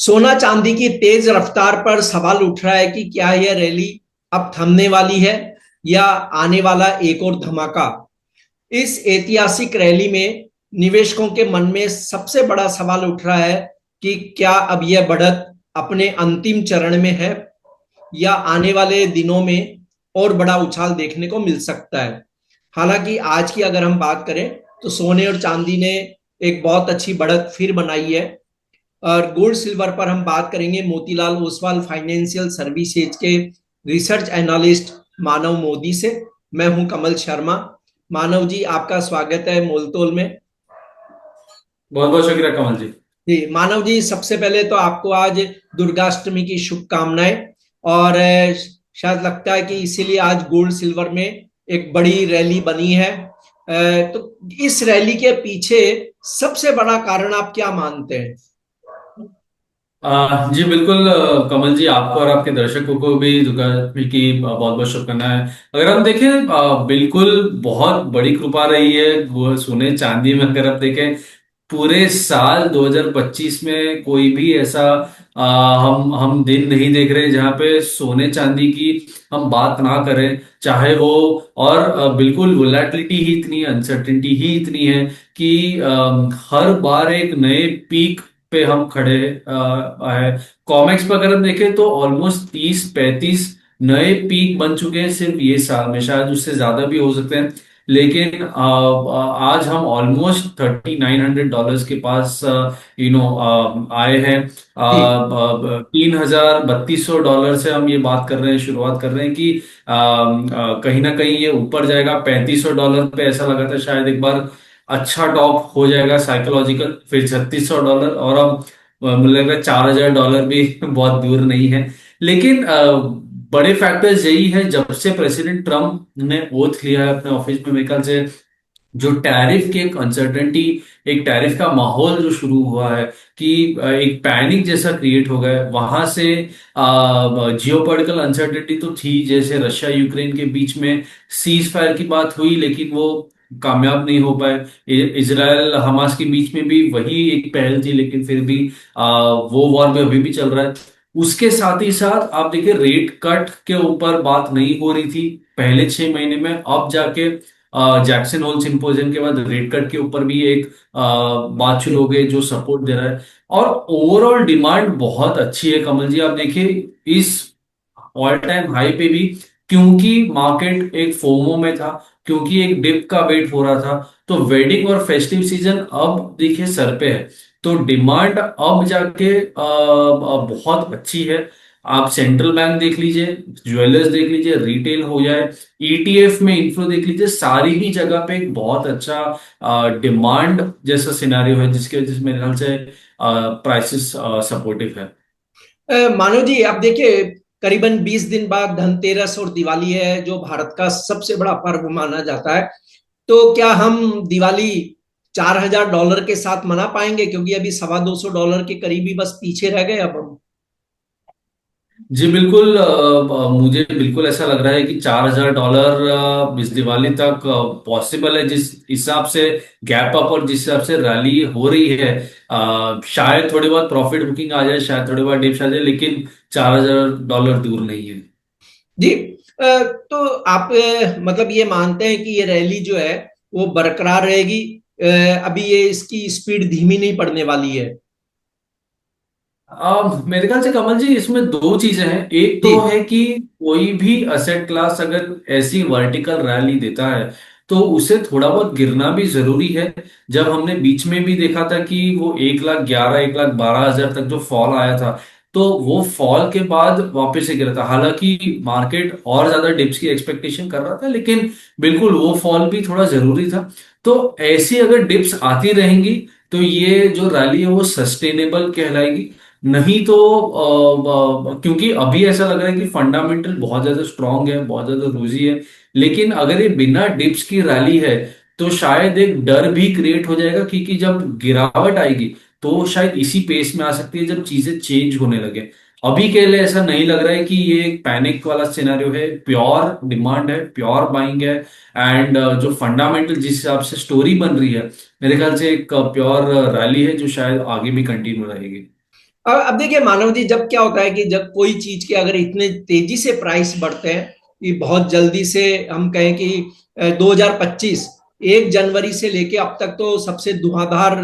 सोना चांदी की तेज रफ्तार पर सवाल उठ रहा है कि क्या यह रैली अब थमने वाली है या आने वाला एक और धमाका। इस ऐतिहासिक रैली में निवेशकों के मन में सबसे बड़ा सवाल उठ रहा है कि क्या अब यह बढ़त अपने अंतिम चरण में है या आने वाले दिनों में और बड़ा उछाल देखने को मिल सकता है। हालांकि आज की अगर हम बात करें तो सोने और चांदी ने एक बहुत अच्छी बढ़त फिर बनाई है। और गोल्ड सिल्वर पर हम बात करेंगे मोतीलाल ओसवाल फाइनेंशियल सर्विसेज के रिसर्च एनालिस्ट मानव मोदी से। मैं हूं कमल शर्मा। मानव जी, आपका स्वागत है मोलतोल में। बहुत बहुत शुक्रिया कमल जी। जी मानव जी, सबसे पहले तो आपको आज दुर्गाष्टमी की शुभकामनाएं। और शायद लगता है कि इसीलिए आज गोल्ड सिल्वर में एक बड़ी रैली बनी है। तो इस रैली के पीछे सबसे बड़ा कारण आप क्या मानते हैं? जी बिल्कुल, कमल जी, आपको और आपके दर्शकों को भी दुर्गाष्टमी की बहुत बहुत शुभकामनाएं। अगर हम देखें, बिल्कुल बहुत बड़ी कृपा रही है वो सोने चांदी में। अगर आप देखें पूरे साल 2025 में कोई भी ऐसा हम दिन नहीं देख रहे जहां पे सोने चांदी की हम बात ना करें, चाहे वो। और बिल्कुल वोलेटिलिटी ही इतनी, अनसर्टिनिटी ही इतनी है कि हर बार एक नए पीक पे हम खड़े है। कॉमेक्स पर अगर हम देखें तो ऑलमोस्ट 30-35 नए पीक बन चुके हैं सिर्फ ये साल में, शायद उससे ज्यादा भी हो सकते हैं। लेकिन आज हम ऑलमोस्ट $3,900 के पास आए हैं। जी। 3,3200 से हम ये बात कर रहे हैं, शुरुआत कर रहे हैं कि कहीं ना कहीं ये ऊपर जाएगा $3,500 पे। ऐसा लगा था शायद एक बार अच्छा टॉप हो जाएगा साइकोलॉजिकल, फिर $3,600, और अब मुझे लग रहा है $4,000 भी बहुत दूर नहीं है। लेकिन बड़े फैक्टर्स यही है, जब से प्रेसिडेंट ट्रम्प ने ओथ लिया है अपने ऑफिस में, मेरे ख्याल से जो टैरिफ की एक अनसर्टेनिटी, एक टैरिफ का माहौल जो शुरू हुआ है कि एक पैनिक जैसा क्रिएट हो गया है, वहां से जियोपॉलिटिकल अनसर्टेनिटी तो थी, जैसे रशिया यूक्रेन के बीच में सीज फायर की बात हुई लेकिन वो कामयाब नहीं हो पाए। इजराइल हमास के बीच में भी वही एक पहल थी, लेकिन फिर भी वो वॉर में अभी भी चल रहा है। उसके साथ ही साथ आप देखिए रेट कट के ऊपर बात नहीं हो रही थी पहले 6 महीने में, अब जाके जैक्सन होल सिंपोजियम के बाद रेट कट के ऊपर भी एक बात शुरू हो गई जो सपोर्ट दे रहा है। और ओवरऑल डिमांड बहुत अच्छी है कमल जी। आप देखिए इस ऑल टाइम हाई पे भी, क्योंकि मार्केट एक फोमो में था, क्योंकि एक डिप का वेट हो रहा था, तो वेडिंग और फेस्टिव सीजन अब देखिए सर पे है, तो डिमांड अब जाके बहुत अच्छी है। आप सेंट्रल बैंक देख लीजिए, ज्वेलर्स देख लीजिए, रिटेल हो जाए, ईटीएफ में इन्फ्लो देख लीजिए, सारी ही जगह पे एक बहुत अच्छा डिमांड जैसा सिनारियो है, जिसकी वजह से मेरे ख्याल से प्राइसेस सपोर्टिव है। मानव जी, आप देखिए करीबन 20 दिन बाद धनतेरस और दिवाली है जो भारत का सबसे बड़ा पर्व माना जाता है। तो क्या हम दिवाली $4,000 के साथ मना पाएंगे? क्योंकि अभी $225 के करीबी बस पीछे रह गए अब हम। जी बिल्कुल, मुझे बिल्कुल ऐसा लग रहा है कि $4,000 इस दिवाली तक पॉसिबल है, जिस हिसाब से गैप अप और जिस हिसाब से रैली हो रही है। शायद थोड़ी बहुत प्रॉफिट बुकिंग आ जाए, शायद थोड़ी बहुत डिप्स आ जाए, लेकिन $4,000 दूर नहीं है। जी। तो आप मतलब ये मानते हैं कि ये रैली जो है वो बरकरार रहेगी? अभी ये इसकी स्पीड धीमी नहीं पड़ने वाली है? मेरे ख्याल से कमल जी इसमें दो चीजें हैं। एक जी। तो है कि कोई भी असेट क्लास अगर ऐसी वर्टिकल रैली देता है तो उसे थोड़ा बहुत गिरना भी जरूरी है। जब हमने बीच में भी देखा था कि वो 1,11,000 1,12,000 तक जो फॉल आया था, तो वो फॉल के बाद वापस से गिरा था। हालांकि मार्केट और ज्यादा डिप्स की एक्सपेक्टेशन कर रहा था, लेकिन बिल्कुल वो फॉल भी थोड़ा जरूरी था। तो ऐसी अगर डिप्स आती रहेंगी तो ये जो रैली है वो सस्टेनेबल कहलाएगी। नहीं तो क्योंकि अभी ऐसा लग रहा है कि फंडामेंटल बहुत ज्यादा स्ट्रांग है, बहुत ज्यादा रोजी है, लेकिन अगर ये बिना डिप्स की रैली है तो शायद एक डर भी क्रिएट हो जाएगा, क्योंकि जब गिरावट आएगी तो शायद इसी पेस में आ सकती है जब चीजें चेंज होने लगे। अभी के लिए ऐसा नहीं लग रहा है कि ये एक पैनिक वाला सिनेरियो है, प्योर डिमांड है, प्योर बाइंग है। एंड जो फंडामेंटल जिस हिसाब से स्टोरी बन रही है, मेरे ख्याल से एक प्योर रैली है जो शायद आगे भी कंटिन्यू रहेगी। अब देखिए मानव जी, जब क्या होता है कि जब कोई चीज के अगर इतने तेजी से प्राइस बढ़ते हैं कि बहुत जल्दी से, हम कहें कि 2025 1 जनवरी से लेके अब तक तो सबसे धुआंधार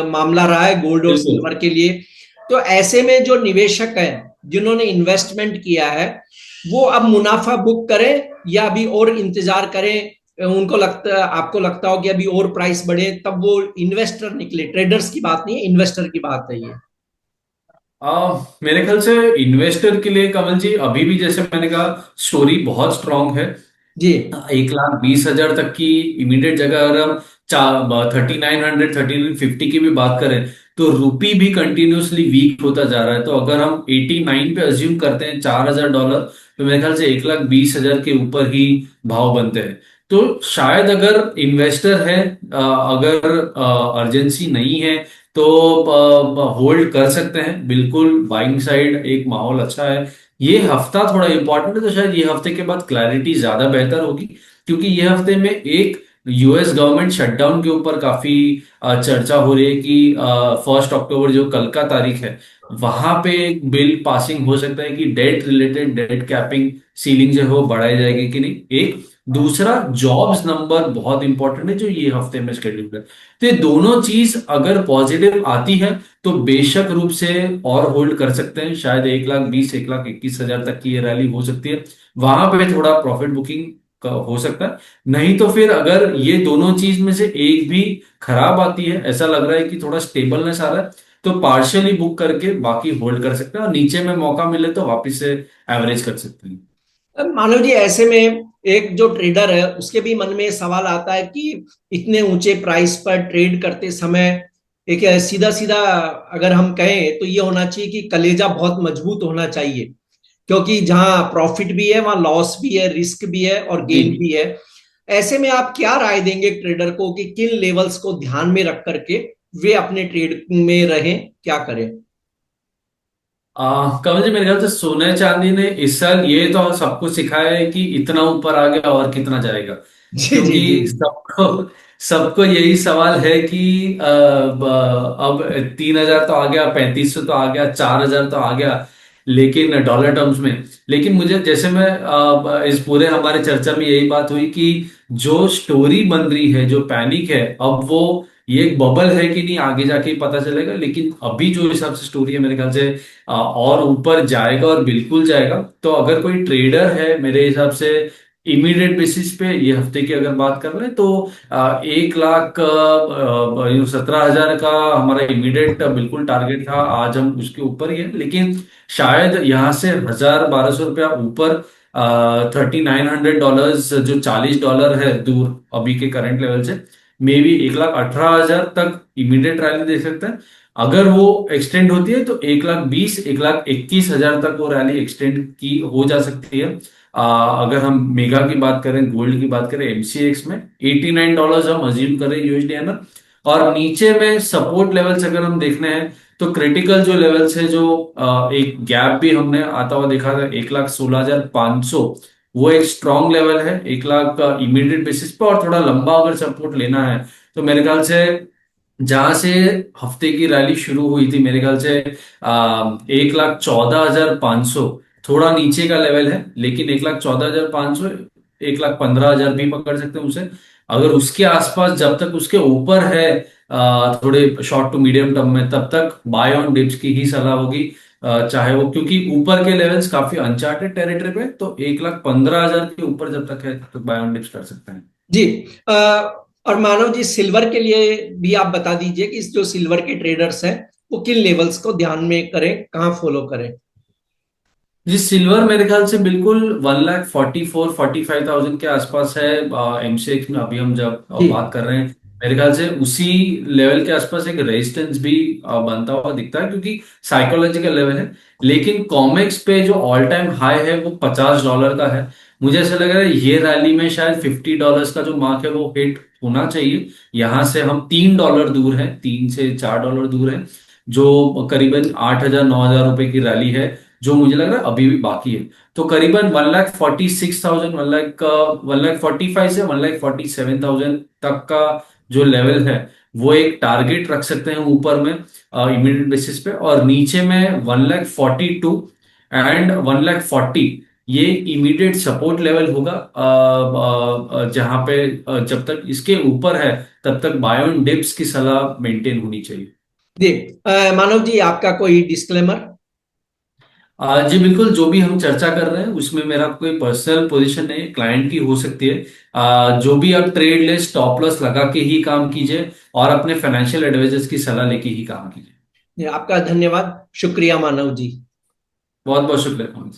मामला रहा है गोल्ड और बिल्कुल। सिल्वर के लिए। तो ऐसे में जो निवेशक हैं जिन्होंने इन्वेस्टमेंट किया है, वो अब मुनाफा बुक करें या अभी और इंतजार करें? उनको लगता, आपको लगता हो कि अभी और प्राइस बढ़े तब वो इन्वेस्टर निकले? ट्रेडर्स की बात नहीं है, इन्वेस्टर की बात है ये। मेरे ख्याल से इन्वेस्टर के लिए कमल जी अभी भी जैसे मैंने कहा स्टोरी बहुत स्ट्रांग है। जी 1,20,000 तक की इमीडिएट जगह अगर हम 3900 3950 की भी बात करें तो रुपी भी कंटिन्यूअसली वीक होता जा रहा है। तो अगर हम 89 पे अज्यूम करते हैं $4,000, तो मेरे ख्याल से 1,20,000 के ऊपर ही भाव बनते हैं। तो शायद अगर इन्वेस्टर है, अगर अर्जेंसी नहीं है तो होल्ड कर सकते हैं। बिल्कुल बाइंग साइड एक माहौल अच्छा है। ये हफ्ता थोड़ा इंपॉर्टेंट है, तो शायद ये हफ्ते के बाद क्लैरिटी ज्यादा बेहतर होगी, क्योंकि ये हफ्ते में एक यूएस गवर्नमेंट शटडाउन के ऊपर काफी चर्चा हो रही है कि 1 अक्टूबर जो कल का तारीख है वहां पे एक बिल पासिंग हो सकता है कि debt related debt capping ceiling जो है वो बढ़ाई जाएगी कि नहीं। एक दूसरा जॉब्स नंबर बहुत इंपॉर्टेंट है जो ये हफ्ते में शेड्यूल है। तो ये दोनों चीज अगर पॉजिटिव आती है तो बेशक रूप से और होल्ड कर सकते हैं। शायद 1,20,000 1,21,000 तक की ये रैली हो सकती है, वहां पे थोड़ा प्रॉफिट बुकिंग का हो सकता है। नहीं तो फिर अगर ये दोनों चीज में से एक भी खराब आती है, ऐसा लग रहा है कि थोड़ा स्टेबलनेस आ रहा है, तो पार्शियली बुक करके बाकी होल्ड कर सकते हैं और नीचे में मौका मिले तो वापस से एवरेज कर सकते हैं। मानव जी, ऐसे में एक जो ट्रेडर है उसके भी मन में सवाल आता है कि इतने ऊंचे प्राइस पर ट्रेड करते समय एक सीधा सीधा अगर हम कहें तो ये होना चाहिए कि कलेजा बहुत मजबूत होना चाहिए, क्योंकि जहां प्रॉफिट भी है वहां लॉस भी है, रिस्क भी है और जी। गेन भी है। ऐसे में आप क्या राय देंगे ट्रेडर को कि किन लेवल्स को ध्यान में रख करके वे अपने ट्रेड में रहें, क्या करें? कमल जी मेरे ख्याल से सोने चांदी ने इस साल ये तो सबको सिखाया है कि इतना ऊपर आ गया और कितना जाएगा। जी जी क्योंकि जी। सबको सबको यही सवाल है कि अब 3,000 तो आ गया, 3,500 तो आ गया, 4,000 तो आ गया, लेकिन डॉलर टर्म्स में। लेकिन मुझे जैसे मैं इस पूरे हमारे चर्चा में यही बात हुई कि जो स्टोरी बन रही है, जो पैनिक है, अब वो ये एक बबल है कि नहीं आगे जाके ही पता चलेगा। लेकिन अभी जो हिसाब से स्टोरी है मेरे ख्याल से और ऊपर जाएगा और बिल्कुल जाएगा। तो अगर कोई ट्रेडर है मेरे हिसाब से इमीडिएट बेसिस पे ये हफ्ते की अगर बात कर रहे हैं तो 1,17,000 का हमारा इमीडिएट बिल्कुल टारगेट था। आज हम उसके ऊपर ही है, लेकिन शायद यहाँ से 1,000 1,200 रुपया ऊपर $3,900 जो $40 है दूर अभी के करंट लेवल से, मे बी 1,18,000 तक इमीडिएट रैली दे सकता है। अगर वो एक्सटेंड होती है तो 1,20,000 1,21,000 तक वो रैली एक्सटेंड की हो जा सकती है। अगर हम मेगा की बात करें, गोल्ड की बात करें, एमसीएक्स में $89 हम अज्यूम करें यूएसडी। और नीचे में सपोर्ट लेवल्स अगर हम देखने हैं तो क्रिटिकल जो लेवल्स है, जो एक गैप भी हमने आता हुआ देखा था 1,16,500, वो एक स्ट्रॉन्ग लेवल है 1,00,000 का इमीडिएट बेसिस पे। और थोड़ा लंबा अगर सपोर्ट लेना है तो मेरे ख्याल से जहां से हफ्ते की रैली शुरू हुई थी, मेरे ख्याल से 1,14,500 थोड़ा नीचे का लेवल है, लेकिन 1,14,500 1,15,000 भी पकड़ सकते हैं उसे। अगर उसके आसपास जब तक उसके ऊपर है थोड़े शॉर्ट टू मीडियम टर्म में, तब तक बाय ऑन डिप्स की ही सलाह होगी। चाहे वो, क्योंकि ऊपर के लेवल्स काफी अनचार्टेड टेरिटरी पे, तो 1,15,000 के ऊपर जब तक है तब तक बाय ऑन डिप्स कर सकते हैं। जी। अ, और मानव जी, सिल्वर के लिए भी आप बता दीजिए कि जो सिल्वर के ट्रेडर्स हैं वो किन लेवल्स को ध्यान में करें, कहाँ फॉलो करें? जी सिल्वर मेरे ख्याल से बिल्कुल 1,44,000 45,000 के आसपास है। एमसीएक्स में अभी हम जब जी बात कर रहे हैं, मेरे ख्याल से उसी लेवल के आसपास एक रेजिस्टेंस भी बनता हुआ दिखता है, क्योंकि साइकोलॉजिकल लेवल है। लेकिन कॉमेक्स पे जो ऑल टाइम हाई है वो $50 का है। मुझे ऐसा लग रहा है ये रैली में शायद $50 का जो मार्क है वो हिट होना चाहिए। यहां से हम $3 दूर है, $3 से $4 दूर है, जो करीबन 8,000 9,000 रुपए की रैली है, जो मुझे लग रहा है अभी भी बाकी है। तो करीबन 1,46,000 1,45,000 से 1,47,000 तक का जो लेवल है वो एक टारगेट रख सकते हैं ऊपर में इमीडिएट बेसिस पे, और नीचे में 1,42 एंड 1,40 ये इमीडिएट सपोर्ट लेवल होगा, जहां पे जब तक इसके ऊपर है तब तक बाय ऑन डिप्स की सलाह मेंटेन होनी चाहिए। जी। मानव जी, आपका कोई डिस्क्लेमर? जी बिल्कुल, जो भी हम चर्चा कर रहे हैं उसमें मेरा कोई पर्सनल पोजीशन नहीं, क्लाइंट की हो सकती है। जो भी आप ट्रेड ले स्टॉप लॉस लगा के ही काम कीजिए और अपने फाइनेंशियल एडवाइजर्स की सलाह लेके ही काम कीजिए। आपका धन्यवाद, शुक्रिया मानव जी। बहुत बहुत शुक्रिया।